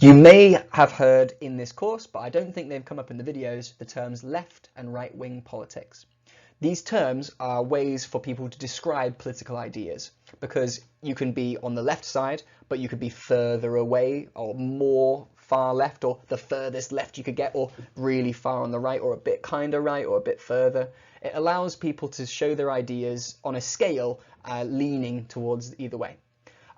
You may have heard in this course, but I don't think they've come up in the videos, the terms left and right-wing politics. These terms are ways for people to describe political ideas, because you can be on the left side, but you could be further away or more far left, or the furthest left you could get, or really far on the right, or a bit kind of right, or a bit further. It allows people to show their ideas on a scale leaning towards either way.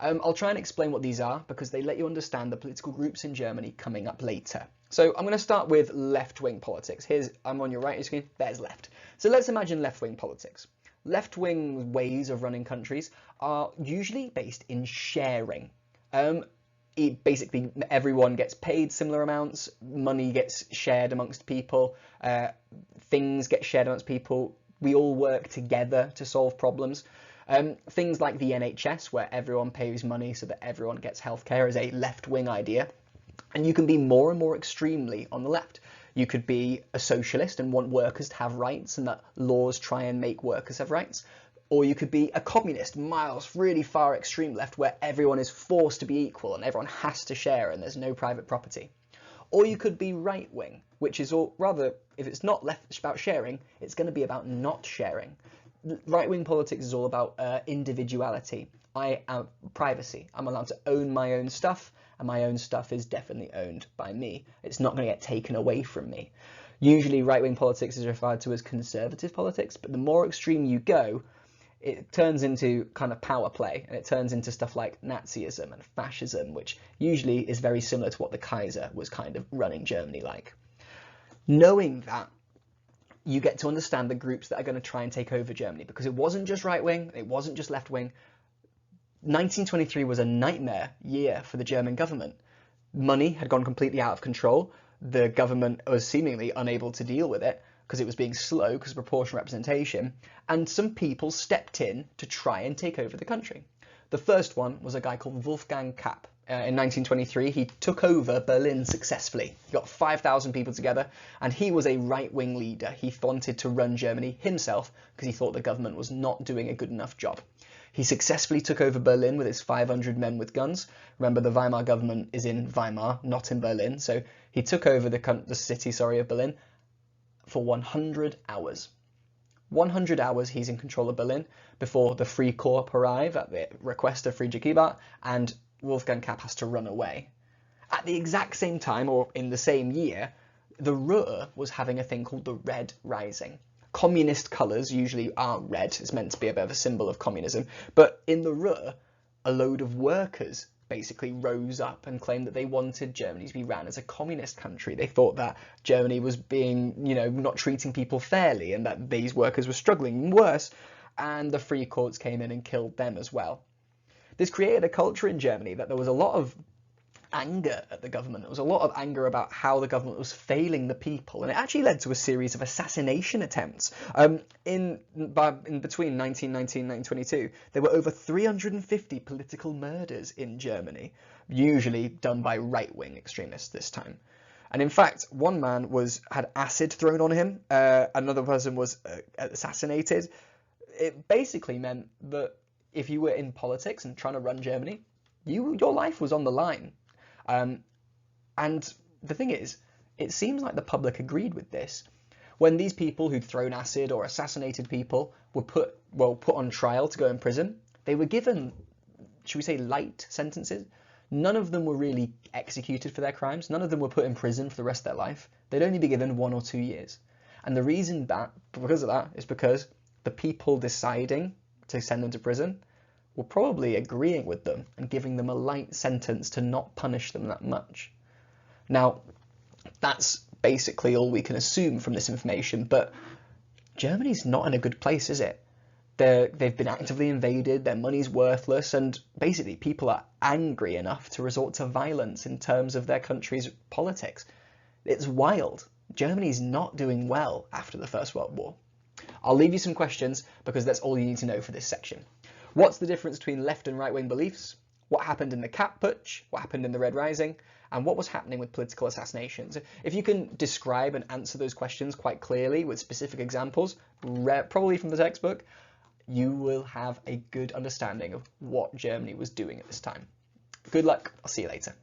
I'll try and explain what these are because they let you understand the political groups in Germany coming up later. So I'm going to start with left-wing politics. I'm on your right screen, there's left. So let's imagine left-wing politics. Left-wing ways of running countries are usually based in sharing. Basically, everyone gets paid similar amounts, money gets shared amongst people, things get shared amongst people, we all work together to solve problems. Things like the NHS, where everyone pays money so that everyone gets healthcare, is a left-wing idea. And you can be more and more extremely on the left. You could be a socialist and want workers to have rights and that laws try and make workers have rights. Or you could be a communist, really far extreme left, where everyone is forced to be equal and everyone has to share and there's no private property. Or you could be right-wing, which is rather, if it's not left about sharing, it's going to be about not sharing. Right-wing politics is all about individuality. I am privacy. I'm allowed to own my own stuff, and my own stuff is definitely owned by me. It's not going to get taken away from me. Usually right-wing politics is referred to as conservative politics, but the more extreme you go, it turns into kind of power play, and it turns into stuff like Nazism and fascism, which usually is very similar to what the Kaiser was kind of running Germany like. Knowing that, you get to understand the groups that are going to try and take over Germany, because it wasn't just right-wing, it wasn't just left-wing. 1923 was a nightmare year for the German government. Money had gone completely out of control. The government was seemingly unable to deal with it because it was being slow because of proportional representation, and some people stepped in to try and take over the country. The first one was a guy called Wolfgang Kapp. In 1923, he took over Berlin successfully. He got 5,000 people together, and he was a right-wing leader. He wanted to run Germany himself because he thought the government was not doing a good enough job. He successfully took over Berlin with his 500 men with guns. Remember, the Weimar government is in Weimar, not in Berlin. So he took over the city of Berlin for 100 hours. 100 hours he's in control of Berlin before the Free Corps arrive at the request of Friedrich Ebert, and Wolfgang Kapp has to run away. At the exact same time, or in the same year, the Ruhr was having a thing called the Red Rising. Communist colours usually are red, it's meant to be a bit of a symbol of communism, but in the Ruhr, a load of workers basically rose up and claimed that they wanted Germany to be ran as a communist country. They thought that Germany was being, not treating people fairly, and that these workers were struggling worse, and the Free Courts came in and killed them as well. This created a culture in Germany that there was a lot of anger at the government. There was a lot of anger about how the government was failing the people, and it actually led to a series of assassination attempts. In between 1919 and 1922, there were over 350 political murders in Germany, usually done by right-wing extremists this time. And in fact, one man had acid thrown on him, another person was assassinated. It basically meant that if you were in politics and trying to run Germany, your life was on the line. And the thing is, it seems like the public agreed with this. When these people who'd thrown acid or assassinated people were put on trial to go in prison, they were given, should we say, light sentences. None of them were really executed for their crimes. None of them were put in prison for the rest of their life. They'd only be given 1 or 2 years. And the reason because of that is because the people deciding to send them to prison were probably agreeing with them and giving them a light sentence to not punish them that much. Now, that's basically all we can assume from this information, but Germany's not in a good place, is it? They've been actively invaded, their money's worthless, and basically people are angry enough to resort to violence in terms of their country's politics. It's wild. Germany's not doing well after the First World War. I'll leave you some questions because that's all you need to know for this section. What's the difference between left and right-wing beliefs? What happened in the Kapp Putsch? What happened in the Red Rising? And what was happening with political assassinations? If you can describe and answer those questions quite clearly with specific examples, probably from the textbook, you will have a good understanding of what Germany was doing at this time. Good luck. I'll see you later.